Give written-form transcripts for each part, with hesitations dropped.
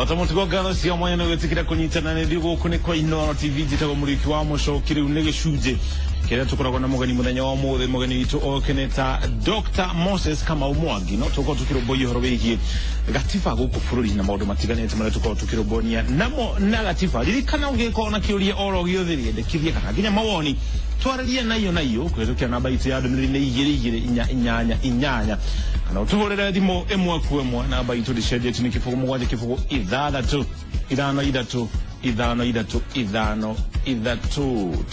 Otamutuko ngano cia mwanya no gwetikira kunyitana ne ndigo kune kwa Inooro TV jitago muriki wa muco kiri unege shuje kira tukoragwa na mugani muthenya wa muthe mugani witu okeneta Dr. Moses Kamau Mwangi no tuko tukiroboye horo wiki gatifa guku bururi na maundu matiganete mara tuko tukirobonia namo na gatifa ririkana ungeko na kiuria oro giothirie ndekithie kana ginya mawoni twararia nayo kwetukia namba itu ya ndumirine inyanya kana utuhorera thimo emwe kwemwe namba itu disheje ni kifugo mugwaje kifugo ithano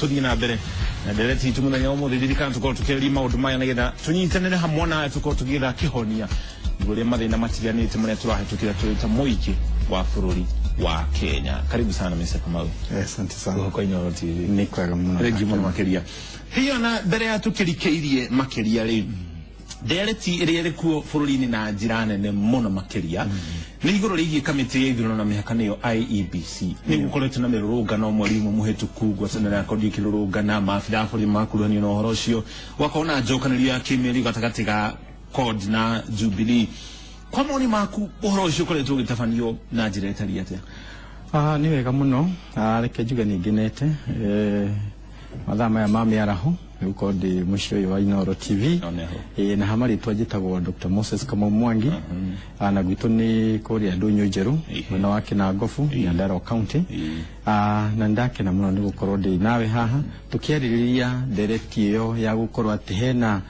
tudina mbere na dereti tumuna umuthi ririkana tuko tukiri maundu maya nagetha tunyitanire hamwe na tuko tugira kihonia ngure mathina matiganite mara turahitukira twita muiki wa bururi wa Kenya. Karibu sana Mr. Kamau. Asante sana kwa Inooro TV. Ni kwega muno. Regi muno makeria. Hiyo na mbere ya tukirikeirie makeria ri. Dereti iri kuo bururi-ini na njirane ne muno makeria. Ni iguru rigi kamiti ya ithurano na mihaka yo IEBC. Ni gukoretwo na mirurungano mwarimu muhetuku gwatana na kodi kirurungana mafira buri makuruhani no horo cio. Wakona njokanirio ya kimeri gatagati ga CORD na Jubilee. Kwa maoni maku uhoro ucio ukoretwo ugitabanio na njira itari atia? Ni wega muno. Reke njuge ningenete mathaa maya ma miaraho uko ndi mucio uyu wa Inooro TV na hamaritwa njitagwo Dr. Moses Kamau Mwangi na gwitu ni kuria ndunyu njeru mwena wa Kinangofu Nyandarua County na ndakena muno ni gukorwo ndi nawe haha tukiaririria dereti iyo ya gukorwo ati hena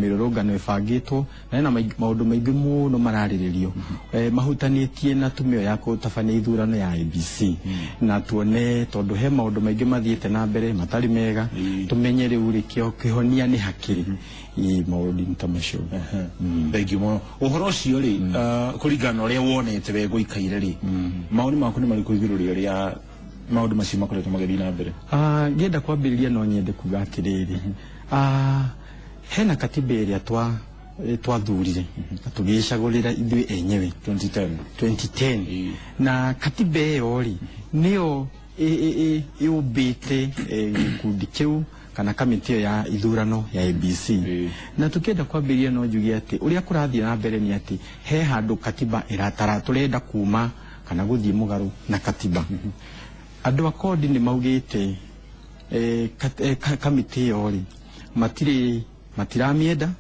mirurungano ibangitwo na hena maundu maingi muno marariririo mahutanitie na tumio ya kutabania ithurano ya IEBC na tuone tondu he maundu maingi mathiete na mbere matari mega tumenye riu rikio kihonia ni hakiri maundu ntamacio bengi mo uhoro cio ri kuringana uria wonete we guikaire ri mauni maku ni mariku iguru ria maundu macio makoretwo magethi na mbere ngenda kwambiriria no nyende kuga atiriri hena katiba iria twathurire tugicagurira ithui enyewe 2010 na katiba iyo ri niyo iubite gikundi kiu kana kamiti ya ithurano ya IEBC na tukienda kwambiria no njuge ati uria kurathie na mbere ni ati he handu katiba iratara turenda kuma kana guthie mugaru na katiba andu a CORD ni maugite kamiti iyo ri matiramienda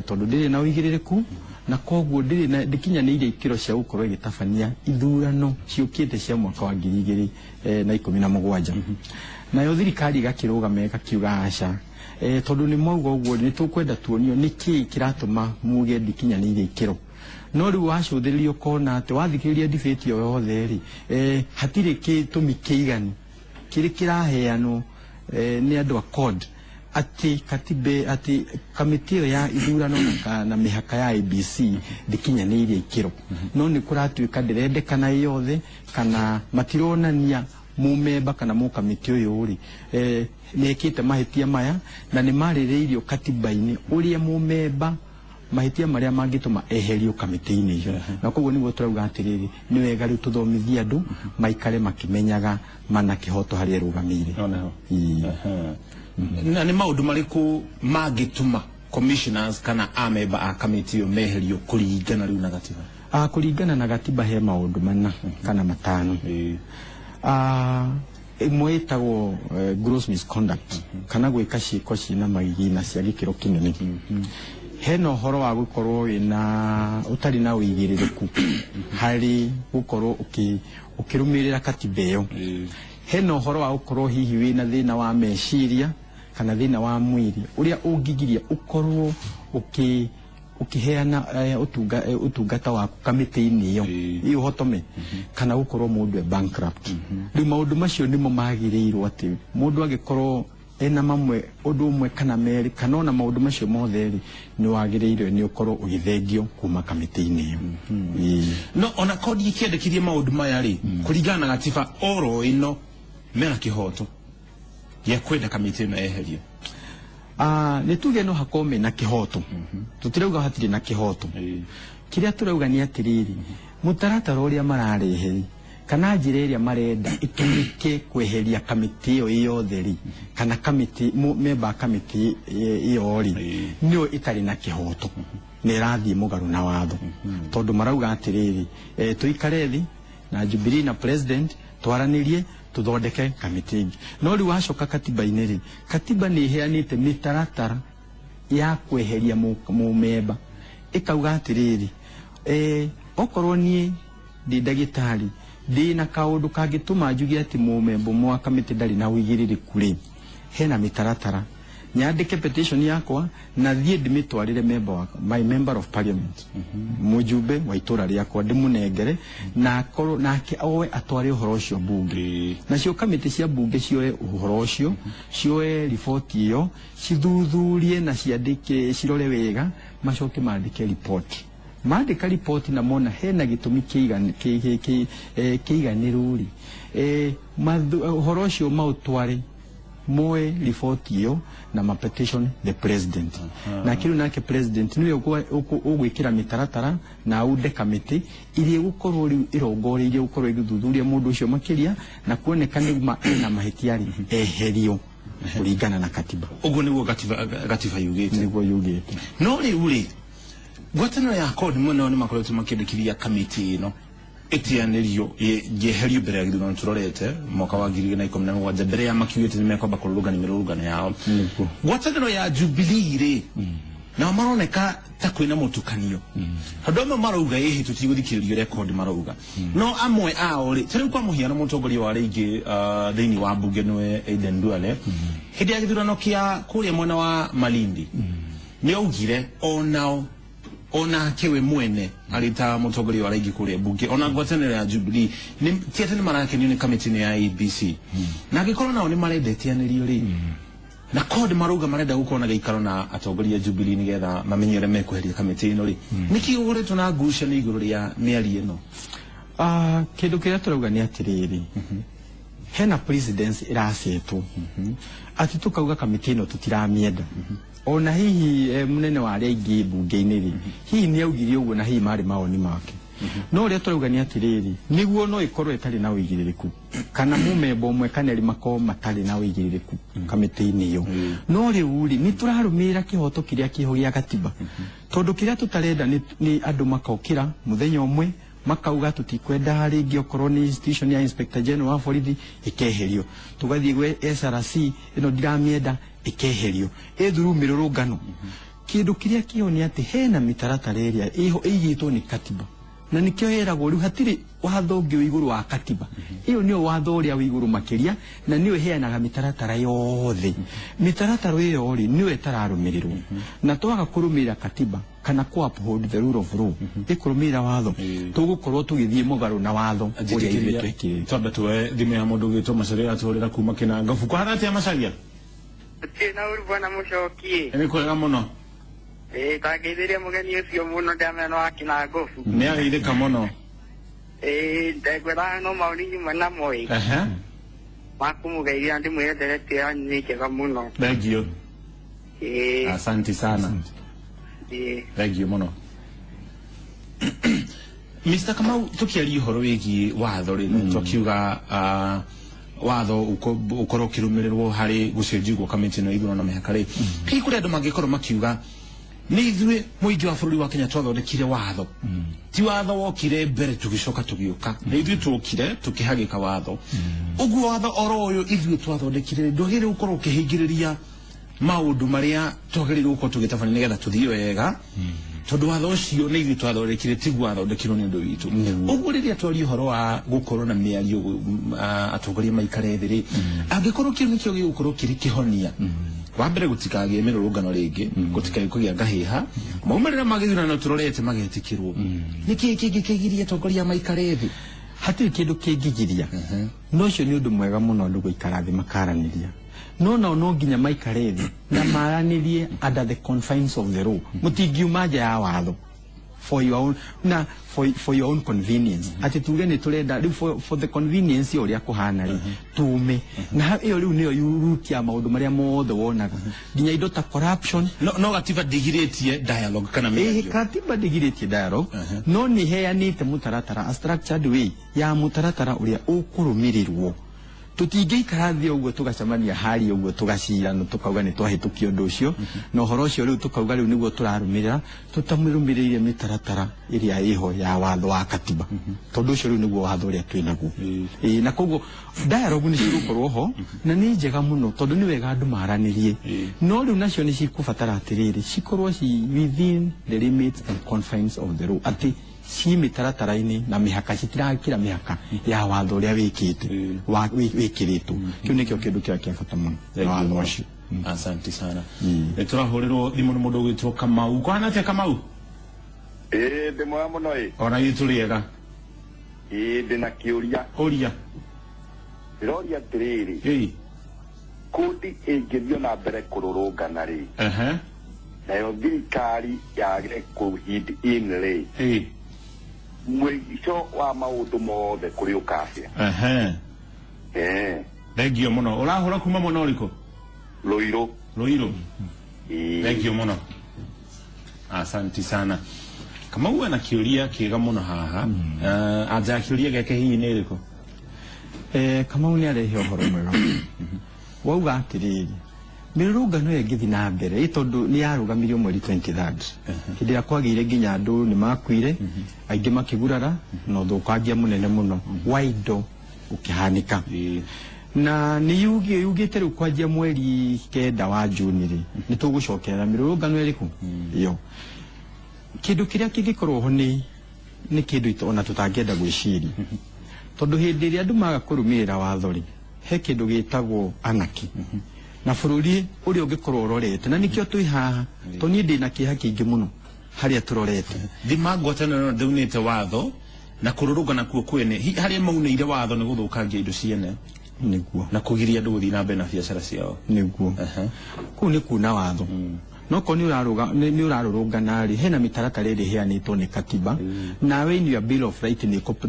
tondu ndiri na uigiririku na koguo ndiri na ndikinyanire ikiro cia gukorwo igitabania ithurano ciukite cia mwaka wa 2017 nayo thirikari igakirugama igakiuga aca tondu ni mauga uguo ni tukwenda tuonio niki kiratuma muge ndikinyanire ikiro no riu wacuthiririo kona ati wathikiriria debate yo yothe ri hatire kitumi kiigani kiri kiraheanwo ni andu a CORD ati katibe ati kamiti ya ithurano na mihaka ya IEBC ndikinyanire ikiro no ni kuratuika ndirendekana yothe kana matironania mumemba kana mu kamiti uyu ri nekite mahitia maya na ni maririirio katiba-ini uria mumemba mahitia maria mangituma eherio kamiti-ini iyo na koguo niguo turauga atiriri ni wega riu tuthomithie andu maikare makimenyaga mana kihoto hari rugamire na ni maundu mariku mangituma commissioners kana amemba a kamiti yo meherio kuringana riu na gatiba kuringana na gatiba he maundu mana kana matano imwe itagwo gross misconduct kana gwika ciiko cina magigina cia gikiro kinene hena horo wa gukorwo wina utari na uigiririku hari gukorwo ukirumirira katiba iyo hena horo wa gukorwo hihi wina thina wa meciria kana thina wa mwiri uria ungigiria ukorwo ukiheana utungata waku kamiti-ini iyo hotome kana gukorwo mundu bankrupt riu maundu macio nimo magirirwo ati mundu agikorwo ena mamwe undu umwe kana meri kana ona maundu macio mothe ri ni wagirirwo ni ukorwo ugithengio kuma kamiti-ini iyo no ona CORD ikiendekirie maundu maya ri kuringana na gatiba oro ino mena kihoto ya kwenda kamiti ino eherio ni tuge no hakome na kihoto tutirauga hatire na kihoto kiria turauga ni atiriri mutaratara uria mararehe kana njira iria marenda itumike kweheria kamiti iyo theri kana kamiti member kamiti iyo ri niyo itari na kihoto ni rathie mugaru na watho tondu marauga atiriri tuikare thi na Jubilee na president twaranirie tuthondeke kamiti ingi no riu wacoka katiba-ini ri katiba ni iheanite mitaratara ya kweheria mumemba ikauga atiriri okorwo nie ndi ndagitari ndi na kaundu kangituma njugi ati mumemba mwa kamiti ndari na uigiririku ri hena mitaratara nyandike petition yakwa na thie ndimitwarire my member of parliament mujumbe wa itura riakwa ndimunengere na korwo nake owe atware uhoro ucio bunge na cio kamiti cia bunge cioe uhoro ucio cioe report iyo cithuthurie na ciandike cirore wega macoke mandike report mandika report na mona hena gitumi kiiganiru ri uhoro ucio mautware moe report iyo na ma petition the president na kiru nake president niwe ugwikira mitaratara na ude committee ili gukorwo irongore ili gukorwo igithuthuria mundu ucio makiria na kuoneka niguma na mahitiari eherio kuringana na katiba ugo niguo katiba yugite niguo yugite no ri gwatano ya code muno ni makoretwo makiendekiria committee ino etianirio yeherio mbere ya githurano turorete mwaka wa 2017 mbere ya makiugite ni mekwamba kurugana mirurugano yao gwatano ya Jubilee ri na maroneka ta kwina mutukanio handoma marauga yehi tutiguthikirio record marauga no amwe ao ri tari kwa muhiano mutongoria wa ringi thiini wa bunge nwe Aden Duale hindi ya githurano kia kuria mwena wa Malindi ni augire onao ona kewe mwene alita mutongoria wa ringi kuria bunge ona ngwataniro ya Jubilee ni tiete ni marake ni committee ya ABC na gikorwo nao ni marendetianirio ri na code maruga marenda gukona geikaro na atongoria Jubilee ni getha mamenyere mekuheria committee ino ri niki ugoretwo na ngusha ni iguru ria miari ino kindu kiria turauga ni atiriri hena presidency irasetwo ati tukauga committee ino tutiramienda ona hihi munene wa regi bunge-ini ri hihi ni augire uguo na hihi mari maoni make no ria turauga ni atiriri niguo no ikorwo itari na uigiririku kana mumemba umwe kana ri mako matari na uigiririku kamiti-ini iyo no riu ri ni turarumira kihoto kiria kihogia katiba tondu kiria tutarenda ni andu makokira muthenya umwe makauga tutikwenda ringi okorwo ni institution ya inspector general wa borithi ikeherio tugathie gwe SRC ino ndiramienda ikeherio ethuru mirurungano kindu kiria kioni ati hena mitaratara iria iho igitwo ni katiba na nikio heragwo riu hatiri watho ngio iguru wa katiba iyo nio watho uria wiguru makiria na nio heanaga mitaratara yothe mitaratara iyo ri nio etararumirirwo na twaga kurumira katiba kana ku uphold the rule of law ikurumira watho tugukorwo tugithie mugaru na watho uria itwekire twamba tuwe thimu ya mundu gitwo macaria aturira kuma Kinanga fuko harati ya macaria na uri bwana mucokie ni kwega muno tagithiria mugeni ucio muno ndameno wa Kinanga fuko ni agithika muno ndegwera no mauri mana moi makumugeithia ndi mwirenderete ani njega muno thank you asante sana thank you muno Mr. Kamau tukiaria horo wigi watho ri tukiuga watho ukorwo kirumirirwo hari gucenjigwo kamiti no iguru na mihakari hi kuri andu mangikorwo makiuga ni ithuĩ muingi wa bururi wa Kenya twathondekire watho ti watho wokire mbere tugicoka tugiuka ni ithuĩ twokire tukihagika watho uguo watho oro uyu ithuĩ twathondekire ndogire ukorwo ukihingiriria maundu maria twagerirwo uko tugitabania nigetha tuthie wega tondu watho ucio ni ithuĩ twathondekire tiguo wathondekirwo ni undu witu uguo riria twaria uhoro wa gukorwo na miario atongoria maikare thĩ ri angikorwo kiu nikio gigukorwo kiri kihonia wa mbere gutikage mirurungano ringi gutikage kugia ngahiha maumirira magithurano turorete magetikirwo niki kigigiria atongoria maikare thĩ hatiri kindu kingigiria no cio ni undu mwega muno ndu guikara thĩ makaraniria no nginya maikare thĩ na maranirie under the confines of the law mutingiuma nja ya watho for your own convenience ati tuge ni turenda for the convenience uria kuhana ri tume na iyo riu niyo yurutia maundu maria mothe wonaga nginya indo ta corruption no katiba digiretie dialogue kana medio katiba digiretie dialogue no ni heanite mutaratara a structured way ya mutaratara uria ukurumirirwo tutingeikara thĩ ũguo tugacemania hari ũguo tugacirana tukauga nĩ twahĩtũkia ũndũ ũcio na ũhoro ũcio rĩu tukauga rĩu nĩguo tũrarũmĩrĩra tũtamĩrũmĩrĩire mĩtaratara ĩrĩa ĩho ya watho wa katiba tondũ ũcio rĩu nĩguo watho ũrĩa twĩnaguo na koguo dialogue nĩ cigũkorwo ho na nĩ njega mũno tondũ nĩ wega andũ maranĩrie no rĩu nacio nĩ cikũbatara atĩrĩrĩ cikorwo within the limits and confines of the law atĩ ci mĩtaratara-inĩ na mĩhaka citirakĩra mĩhaka ya watho ũrĩa wĩkĩrĩtwo kĩu nĩkĩo kĩndũ kĩrĩa kĩa bata mũno watho ũcio. Asante sana. Tũrahũrĩrwo thimũ nĩ mũndũ ũgwĩtwo Kamau. Kwana atĩa Kamau? Ndĩ mwega mũno ona gĩtũ rĩega. Ndĩna kĩũria. Ũria. Ndĩroria atĩrĩrĩ. Kũndi ĩngĩthiĩ na mbere kũrũrũngana rĩ. Nayo thirikari yage kũhindi in-rĩ. Mũico wa maũndũ mothe kũrĩ ũkabia. Thengio mũno. Ũrahũra kuma mwena ũrĩkũ? Rũirũ. Rũirũ. Thengio mũno. Asante sana. Kamau ana kĩũria kĩega mũno haha. Anja kĩũria gĩake hihi nĩ ĩrĩkũ? Kamau nĩ arehe ũhoro mwega. Wauga atĩrĩrĩ mĩrũrũngano ĩngĩthiĩ na mbere tondũ nĩ yarũgamirio mweri 23rd hĩndĩ ĩrĩa kwagĩire nginya andũ nĩ makuire aingĩ makĩgurara na ũthũkangia mũnene mũno wa indo ũkĩhanĩka na nĩ yugĩte rĩu kwanjia mweri 9 wa Juni rĩ nĩ tũgũcokerera mĩrũrũngano ĩrĩkũ yo kĩndũ kĩrĩa kĩngĩkorwo ho nĩ kĩndũ ona tũtangĩenda gwĩciria tondũ hĩndĩ ĩrĩa andũ maga kũrũmĩrĩra watho rĩ he kĩndũ gĩtagwo anarchy na bũrũri ũrĩa ũngĩkorwo ũrorete na nĩkĩo twĩ haha to niĩ ndĩna kĩeha kĩingĩ mũno harĩa tũrorete ngwatanĩro ndaunĩte watho na kũrũrũngana kuo kwene harĩa maunĩire watho nĩ gũthũkangia indo ciene nĩguo na kũgiria andũ gũthiĩ na mbere na biacara ciao nĩguo kũu nĩ kuna watho no ko nĩ ũrarũrũngana rĩ hena mĩtaratara ĩrĩa ĩheanĩtwo nĩ katiba nawe in your bill of rights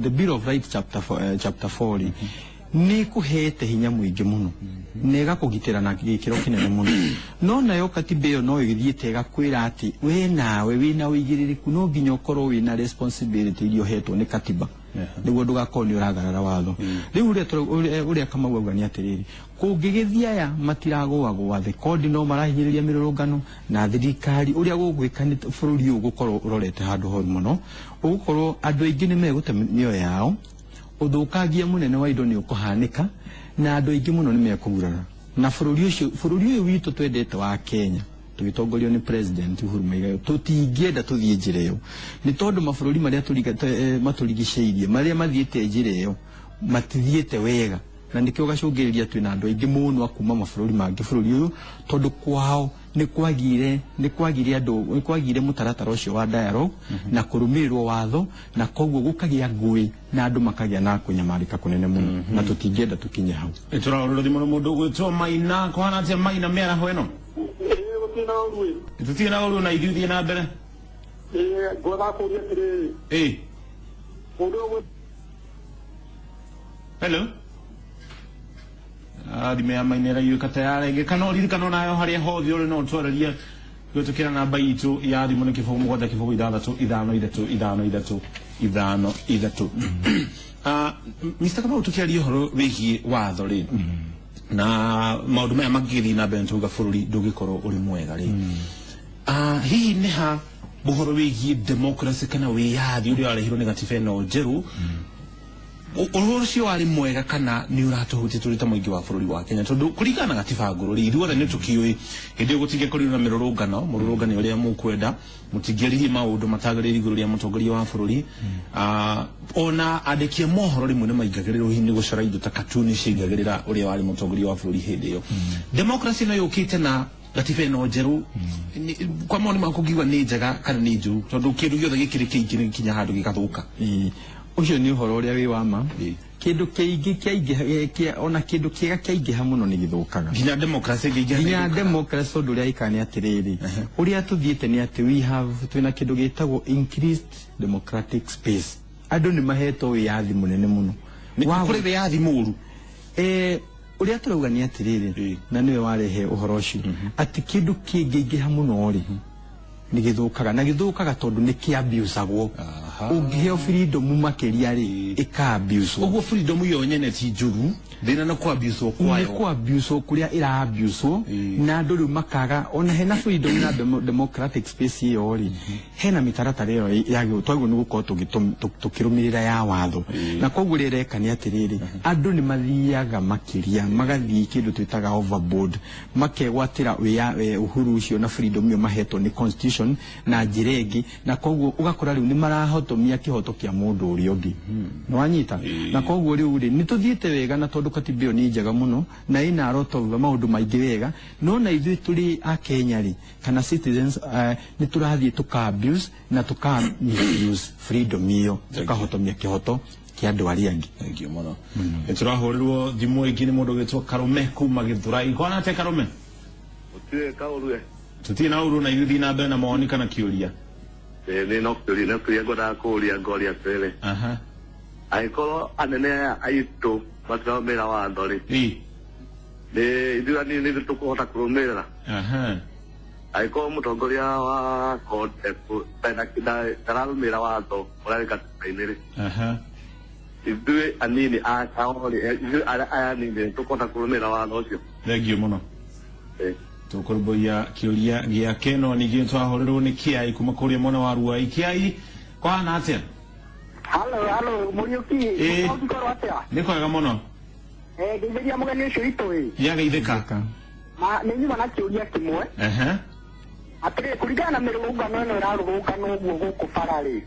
the bill of rights chapter 4 nĩ kũhete hinya mũingĩ mũno na ĩgakũgitĩra na gĩkĩro kĩnene mũno no nayo katiba ĩyo no ĩgĩthiĩte ĩgakwĩra atĩ we nawe wĩna ũigĩrĩrĩku no nginya ũkorwo wĩna responsibility iria ũhetwo nĩ katiba nĩguo ndũgakorwo nĩ ũragarara watho rĩu ũrĩa Kamau auga nĩ atĩrĩrĩ kũngĩgĩthiĩ aya matiragũagũa thĩ kondi no marahinyĩrĩria mĩrũrũngano na thirikari ũrĩa gũgwĩka nĩ bũrũri ũyũ gũkorwo ũrorete handũ horu mũno ũgũkorwo andũ aingĩ nĩ megũte mĩoyo yao ũthũkangia mũnene wa indo nĩ ũkũhanĩka na andũ aingĩ mũno nĩ mekũgurara na bũrũri ũyũ witũ twendete wa Kenya tũgĩtongorio nĩ president Uhuru Muigai tũtingĩenda tũthiĩ njĩra ĩyo nĩ tondũ mabũrũri marĩa matũrigicĩirie marĩa mathiĩte njĩra ĩyo matithiĩte wega na nĩkĩo gacũngĩrĩria twĩna andũ aingĩ mũno akuma mabũrũri mangĩ bũrũri ũyũ tondũ kwao nĩ kwagire mũtaratara ũcio wa dialogue na kũrũmĩrĩrwo watho na koguo gũkagĩa ngũĩ na andũ makagĩa na kũnyamarĩka kũnene mũno na tũtingĩenda tũkinye hau. Tũrarora thimũ mũndũ ũgwĩtwo Maina kwana atĩa Maina mĩaraho ĩno? Tũtirĩ na ũru na ithuĩ na mbere. Ngwenda kũria atĩrĩrĩ. Hello. Thime ya Maina ĩraiũka tayari ĩngĩ kana ũririkano nayo harĩa hothe ũrĩ no twarĩria gwĩtũkĩra namba itũ ya thimũ nĩ 0763565353. Mr. Kamau tukĩaria ũhoro wĩgiĩ watho rĩ na maũndũ maya mangĩgĩthiĩ na mbere tuga bũrũri ndũngĩkorwo ũrĩ mwega rĩ hihi nĩ ha ũhoro wĩgiĩ democracy kana wĩyathi ũrĩa warehirwo nĩ gatiba ĩno njerũ ũhoro ũcio warĩ mwega kana nĩ ũratũhutia tũrĩ ta mũingĩ wa bũrũri wa Kenya tondũ kũringana na gatiba ngũrũ rĩ ithuothe nĩ tũkĩũĩ hĩndĩ ĩyo gũtingĩakorirwo na mũrũrũngano ũrĩa mũkwenda mũtingĩaririe maũndũ matagĩrĩire igũrũ rĩa mũtongoria wa bũrũri ona andĩki a mohoro rĩmwe nĩ maingagĩrĩrwo hihi nĩ gũcora indo ta katuni ciaingagĩrĩra ũrĩa warĩ mũtongoria wa bũrũri hĩndĩ ĩyo democracy no yũkĩte na gatiba ĩno njerũ kwa mawoni maku ngiuga nĩ njega kana nĩ njũru tondũ kĩndũ gĩothe gĩkĩrĩ kĩingĩ nĩ gĩkinya handũ gĩgathũka. Ucio nĩ ũhoro ũrĩa wĩ wama kĩndũ kĩingĩ ona kĩndũ kĩega kĩaingĩha mũno nĩ gĩthũkaga nginya democracy tondũ ũrĩa ikani atĩrĩrĩ ũrĩa tũthiĩte nĩ atĩ twĩna kĩndũ gĩtagwo increased democratic space andũ nĩ mahetwo wĩyathi mũnene mũno kũrĩ wĩyathi mũru ũrĩa tũrauga nĩ atĩrĩrĩ na nĩwe warehe ũhoro ũcio atĩ kĩndũ kĩngĩingĩha mũno rĩ nĩ gĩthũkaga na gĩthũkaga tondũ nĩ kĩabiusagwo ungiheo freedom makeria ri ika-abuse. Oguo freedom yo nyene ti njuru thina na ku-abuse kwayo. Ku-abuse kuria ira-abuse na andu riu makaga ona hena freedom na democratic space iyo ri hena mitaratara iyo yagio twaguo ni gukorwo tukirumirira ya watho na koguo rireka ni atiriri andu ni mathiaga makiria magathii kindu twitaga overboard makegwatira uhuru ucio na freedom iyo mahetwo ni constitution na njiregi na koguo ugakora riu ni marahotomia kihoto kia mundu uri ungi no wanyita na koguo riu ri ni tuthiete wega na tondu katibio ni njega muno na ina roto maundu maingi wega no na ithui turi a Kenya ri kana citizens ni turathie tuka-abuse na tuka-misuse freedom iyo tukahotomia kihoto kia andu aria angi. Thank you muno. Turahurirwo thimu ingi ni mundu gitwo Karume kuma Githurai. Kona te Karume? Utie kaurue. Tutie na uru na yuthi na mbere na maoni kana kiuria. Ni no kiuria na kuria ngoria tele. Aha. Aikoro anene aitu matiromera watho ri. Ni ithuani ni tukuhota kurumira. Aha. Aiko mutongoria wa kote pena tararumira watho urari katiba-ini ri. Aha. Ithui anini akaori anini tukuhota kurumira watho ucio. Thank you muno. Tukurumburia kiuria gia keno ni gitwa horirwo ni Kiai kuma kuria mwana wa Ruai. Kiai kwana atia? Halo Muriuki ngoro atia? Ni kwega muno. Ngitheria mugeni ucio itu ya geitheka ma ni nyuma na kiuria kimwe atire kuringana na mirurungano ino irarurungano uguo guku barari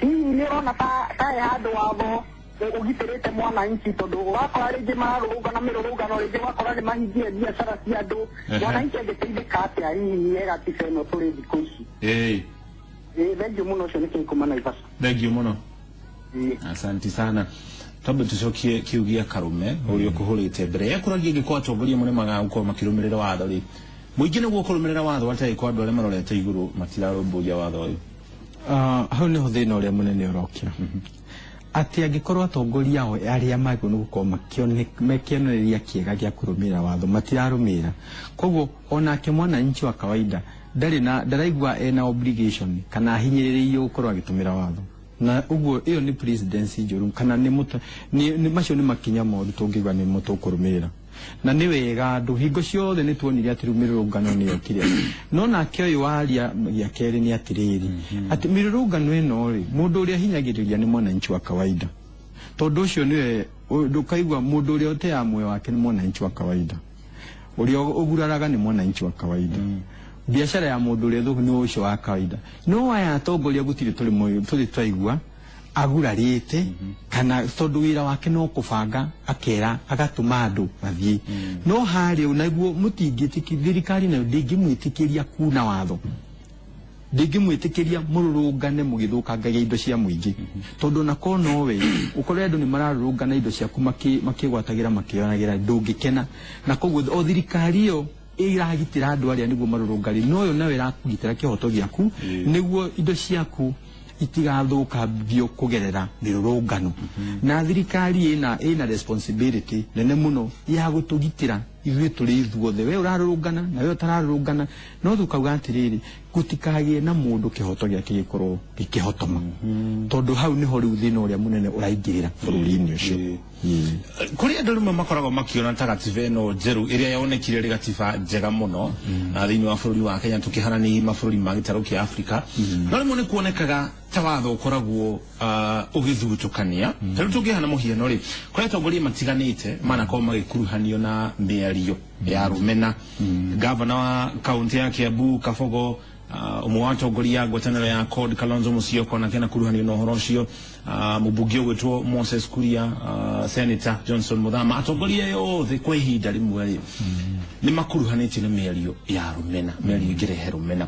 ni rona ta handu watho ugitirite mwananchi tondu wakora ringi mararurungana mirurungano ringi wakora ni mahingie biacara cia andu mwananchi agiteithika atia hihi egatiba ino turi thiku ici thank you muno ucio ni Kinkuma Naivasha. Thank you muno. Asante sana. Tabu tucokie kiugia Karume urio kuhurite mbere yakuragia gikwa atongoria mune magagukorwo makirumirira watho ri muingi niguo kurumirira watho atai kwa andu aria marorete iguru matirarumburia watho uyu. Hau niho thina uria munene urokia ati angikorwo atongoria ao aria magwo ni gukorwo makionereria kiega gia kurumirira watho matirarumira koguo onake mwananchi wa kawaida ndaraigua ena obligation kana hinyiririo gukorwo agitumira watho na uguo iyo ni presidency njuru kana ni macio ni makinya moru tungigwa ni mutukurumirira na ni wega ndu hingo ciothe ni tuonire ati rumirurungano ni yokire no na kioyo waria ya keri ni atiriri ati mirurungano ino ri mundu uria hinyagiriria ni mwananchi wa kawaida tondu ucio ni ndukaigwa mundu uria ote amwe wake ni mwananchi wa kawaida uria uguraraga ni mwananchi wa kawaida biashara ya mundu uria thuku ni ucio wa kawaida no aya atongoria gutiri tuli twaigua agurarite kana tondu wira wake no kubanga akera agatuma andu mathie no hari unaiguo mutingitiki thirikari nayo ndingimwitikiria kuna watho ndingimwitikiria mururungane mugithukangagia indo cia muingi tondu na kono we ukore andu ni mararurungana indo ciaku makigwatagira makionagira ndungikena na koguo o thirikari yo iragitira andu aria niguo marurungari no yo nawe irakugitira kihoto giaku niguo indo ciaku itigathuka bio kugerera mirurungano na thirikari ina responsibility nene muno ya gutugitira ithuĩ tũrĩ ithuothe we ũrarũrũngana na we ũtararũrũngana no tukauga atiriri gutikagie na mũndũ kĩhoto gĩake gĩkorwo gĩkĩhotoma tondũ hau niho rĩu thĩna ũrĩa mũnene ũraingĩrĩra bũrũri-inĩ ũcio. Kuri andũ rĩmwe makoragwo makiona ta gatiba ĩno njerũ ĩrĩa yonekire ĩrĩ gatiba njega mũno thĩinĩ wa bũrũri wa Kenya tũkĩharania mabũrũri ma gĩtarũ kĩa Afrika no rĩmwe nĩ kuonekaga ta watho ũkoragwo ũgĩthutũkania rĩu tũngĩhana mũhiano rĩ kũrĩa atongoria matiganĩte manakorwo magĩkuruhanio na mĩario ya rũmena gavana wa kaunti ya Kiambu Kabogo umwe wa atongoria a ngwatanĩro ya CORD Kalonzo Musyoka na kena kuruhanio na ũhoro ũcio mũmbunge ũgwĩtwo Moses Kuria Senator Johnson Muthama atongoria yothe kwa ihinda rĩmwe rĩ nĩ makuruhanĩtio na mĩario ya rũmena mĩario ĩngĩrehe rũmena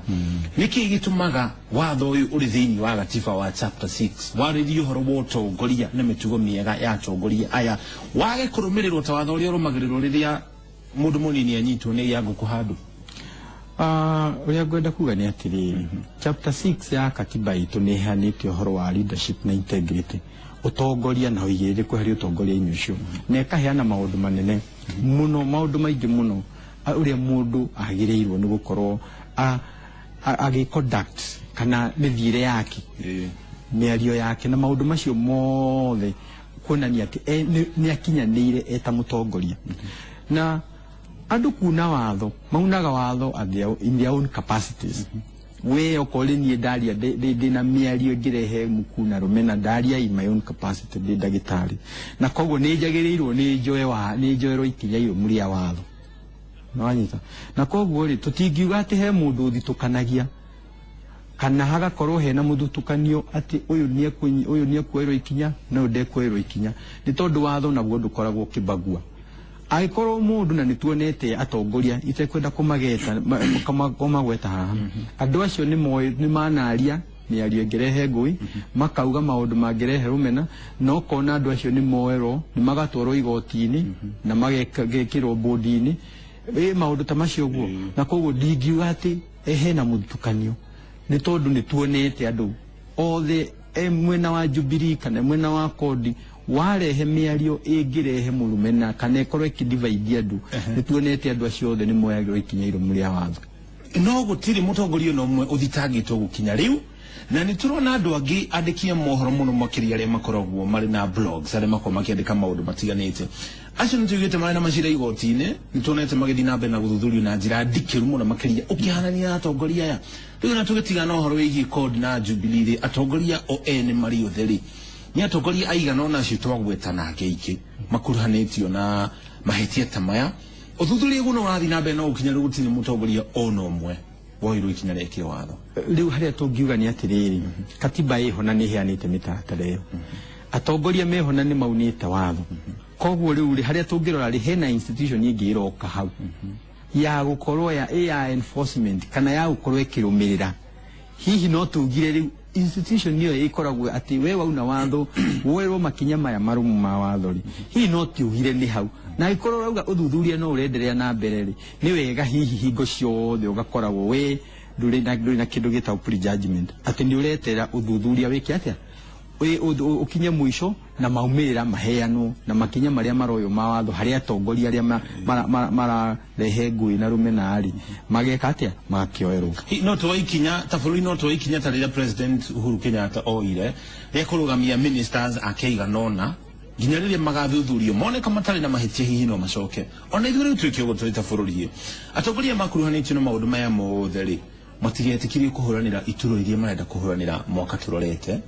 nĩkĩ gĩtũmaga watho ũyũ ũrĩ thĩinĩ wa gatiba wa chapter 6 warĩrie ũhoro wa ũtongoria na mĩtugo mĩega ya atongoria aya wage kũrũmĩrĩrwo ta watho ũrĩa ũrũmagĩrĩrwo rĩrĩa mũndũ mũnini anyitwo nĩ ya ngũkũ handũ? Uria ngwenda kuga ni atiri chapter 6 ya katiba itu ni hanite uhoro wa leadership na integrity utongoria na uigĩrĩrĩku harĩ utongoria-inĩ ũcio na ĩkaheana maũndũ manene muno maũndũ maingĩ muno uria mũndũ agĩrĩirwo nĩ gũkorwo agĩconduct kana mĩthiĩre yake mĩario yake na maũndũ macio mothe kuonania ati nĩ akinyanĩire eta mũtongoria na andũ kuna watho maunaga watho in their own capacities we okole ni ndaria ndina mĩario ngirehe mukuna rumena ndaria in my own capacity ndi ndagĩtarĩ na koguo nĩ njagĩrĩirwo nĩ njoerwo ikinya iyo mũria watho nwanyita na koguo ri tutingiuga ati he mũndũ ũthitũkanagia kana hagakorwo hena mũthutũkanio ati ũyũ nĩ akuoerwo ikinya na ũyũ ndekuoerwo ikinya nĩ tondũ watho naguo ndũkoragwo kĩbagua agĩkorwo mũndũ na nĩtuonete atongoria itekwenda kũmageta kũmagweta haha andũ acio nĩ manaria mĩario ĩngĩrehe ngũĩ makauga maũndũ mangĩrehe rũmena no kona andũ acio nĩ moerwo nĩ magatwarwo igoti-inĩ na magekĩrwo bodi-inĩ maũndũ ta macio guo na koguo ndingiuga atĩ hena mũthutũkanio nĩ tondũ nĩtuonete andũ othe mwena wa Jubilee kana mwena wa Kodi warehe mĩario ĩngĩrehe mũrumena kana ĩkorwo ĩkĩdivide andũ nĩtuonete andũ acio othe nĩ moyagĩrwo ikinya irũmu rĩa watho no gũtirĩ mũtongoria no ũmwe ũthitangĩtwo gũkinya rĩu na nĩ turona andũ angĩ andĩkia mohoro mũno makĩria arĩa makoragwo marĩ na blogs arĩa makoragwo makĩandĩka maũndũ matiganĩte acio nĩ tugĩte marĩ na macira igoti-inĩ nĩ tuonete magĩthiĩ na mbere na gũthuthurio na njĩra ndikĩru mũno makĩria ũkĩhanania na atongoria aya rĩu na tũgĩtigana ũhoro wĩgiĩ Kodi na Jubilee atongoria o ene marĩ othe rĩ nĩ atongoria aigana ona acio twagweta nake ingĩ makuruhanĩtio na mahĩtia ta maya ũthuthuria guo ũrathiĩ na mbere no gũkinya rĩu gũtirĩ mũtongoria ona ũmwe woirwo ikinya rĩa kĩwatho rĩu harĩa tũngiuga nĩ atĩrĩrĩ katiba ĩho na nĩ ĩheanĩte mĩtaratara ĩyo atongoria meho na nĩ maunĩte watho koguo rĩu harĩa tũngĩrora rĩ hena institution ĩngĩ ĩroka hau ya gũkorwo ya enforcement kana ya gũkorwo ĩkĩrũmĩrĩra hihi no tugire rĩu institution ĩyo ĩkoragwo atĩ we wauna watho woerwo makinya maya marũmu ma watho rĩ hihi no tiugire nĩ hau na ikorwo rauga ũthuthuria no ũrenderea na mbere rĩ nĩ wega hihi hingo ciothe ũgakoragwo we ndũrĩ na kĩndũ gĩtagwo prejudgment atĩ nĩ ũretera ũthuthuria wĩke atĩa ukinye mwisho na maumĩrĩra maheanwo na makinya marĩa maroyo ma watho harĩa atongoria arĩa mararehe ngũĩ na rũmena rĩ mageka atĩa magakĩoerwo no tũikinya ta bũrũri no tũikinya ta rĩrĩa President Uhuru Kenyatta oire rĩa kũrũgamia ministers akeiganona nginya rĩrĩa magathuthurio moneka matarĩ na mahĩtia hihi no macoke ona ithuĩ rĩu twĩke ũguo tũrĩ ta bũrũri atongoria makuruhanĩtio na maũndũ maya mothe rĩ matigetĩkirie kũhũranĩra iturwa iria marenda kũhũranĩra mwaka tũrorete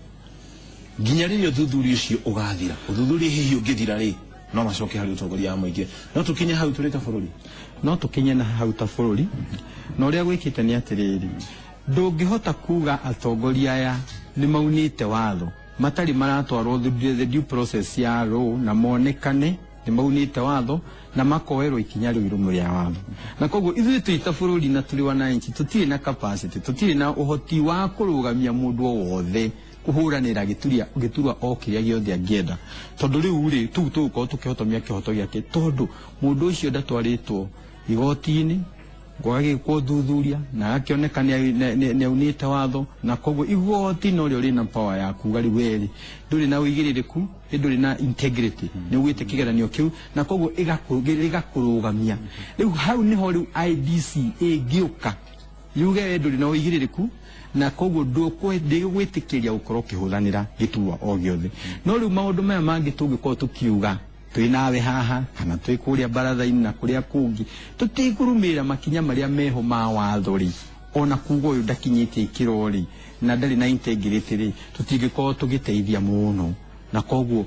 nginya rĩrĩa ũthuthuria ũcio ũgathira ũthuthuria hihi ũngĩthira rĩ no macoke harĩ ũtongoria wa mũingĩ no tũkinye hau tũrĩ ta bũrũri no tũkinye na hau ta bũrũri na ũrĩa gwĩkĩte nĩ atĩrĩrĩ ndũngĩhota kuga atongoria aya nĩ maunĩte watho matarĩ maratwarwo the due process ya law na monekane nĩ maunĩte watho na makoerwo ikinya rĩu irũmu rĩa watho na koguo ithuĩ twĩ ta bũrũri na tũrĩ wananchi tũtirĩ na capacity tũtirĩ na ũhoti wa kũrũgamia mũndũ o wothe kuhuranira giturwa o kiria giothe angĩenda tondu riu ri tu tuko tukihotomia kihoto giake tondu mundu ucio ndatwaritwo igoti-ini gwagĩkwo thuthuria na akioneka nĩ aunĩte watho na koguo igoti no rĩo rĩna power ya kuga rĩu weri ndũrĩ na ũigĩrĩrĩku ndũrĩ na integrity nĩ ugĩte kĩgeranio kĩu na koguo ĩgakũrũgamia rĩu hau niho rĩu IBC ĩngĩũka yuge ndũrĩ na ũigĩrĩrĩku na koguo ndĩgwĩtĩkĩria gũkorwo ũkĩhũranĩra gĩturwa o gĩothe no rĩu maũndũ maya mangĩ tũngĩkorwo tũkiuga twĩ nawe haha kana twĩ kũrĩa baratha-inĩ na kũrĩa kũngĩ tũtikũrũmĩrĩra makinya marĩa meho ma watho rĩ ona kuga ũyũ ndakinyĩtie ikĩro rĩ na ndarĩ na integrity rĩ tũtingĩkorwo tũgĩteithia mũno na koguo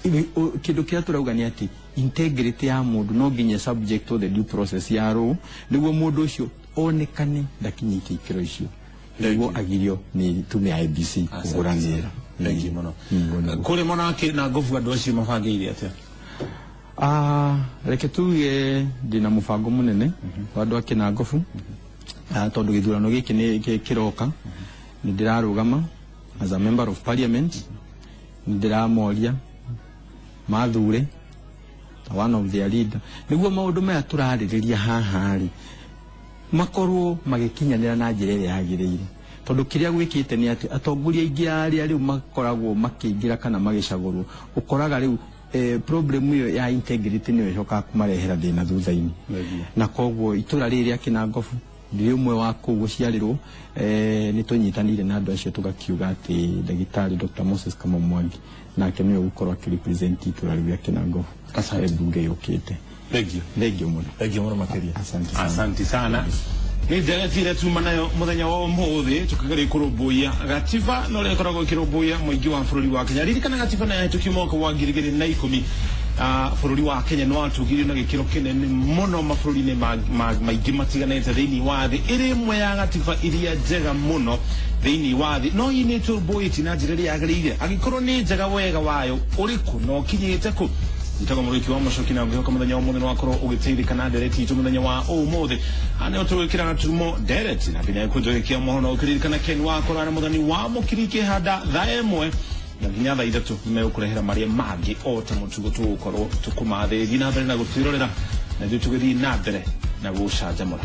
kĩndũ kĩrĩa tũrauga nĩ atĩ integrity ya mũndũ no nginya subject to the due process ya law nĩguo mũndũ ũcio onekane ndakinyĩtie ikĩro icio nĩguo agirio nĩ tume ya IBC kũhũranĩra kũrĩ monake na ngobu andũ acio mabangĩire atĩa reke tuge ndĩna mũbango mũnene wa andũ ake na ngobu tondũ gĩthurano gĩkĩ nĩ kĩroka nĩ ndĩrarũgama as a member of parliament nĩ ndĩramoria mathure one of their leader nĩguo maũndũ maya tũrarĩrĩria haha rĩ makorwo magĩkinyanĩra na njĩra ĩrĩa yagĩrĩire tondu kiria gwikite ni ati atongoria ingi aria riu makoragwo makĩingĩra kana magĩcagũrwo ukoraga riu problem iyo ya integrity niyo icoka kumarehera thĩna thutha-inĩ na koguo itura rĩrĩa Kinangofu ndio mwe wa kuguciarirwo ni tunyitanire na andu acio tugakiuga ati ndagitari Dr. Moses Kamau Mwangi nake niwe gukorwo akirepresent itura riu ya Kinango bunge yukite. Thank you muno makiria. Asante sana. Ni nderetire tuma nayo muthenya wa umuthi tukagari kurumbuya gatiba no rekoragwo kirumbuya muingi wa bururi wa Kenya. Ririkana gatiba na tukimoka wa 2010 bururi wa Kenya no atugire na gikiro kinene muno mabũrũri-inĩ maingĩ matiganĩte thĩinĩ wa thĩ. Ĩrĩ imwe ya gatiba iria njega muno thĩinĩ wa thĩ no inĩtwo mbũĩti na njĩra ĩrĩa yagĩrĩire angĩkorwo nĩ njega wega wayo ũrĩkũ no kinyĩte kũ. Nitago mũriki wa Mũchoki na ngĩhoka mũthenya wa mũthenya wakorwo ũgĩteithĩka na ndereti itũ mũthenya wa ũmũthĩ ane ũtũgĩkĩra na tumo ndereti na nginya kũnjũgĩkia mohoro ũkĩririkana Ken wakora na mũthani wa mũkiriki handa thaa ĩmwe na nginya thaa ithatũ megũkũrehera marĩa mangĩ o ta mũtugo tũgũkorwo tũkũmathĩrĩria na mbere na gũtwĩrorera na ithuĩ tũgĩthiĩ na mbere na gũcanjamũra.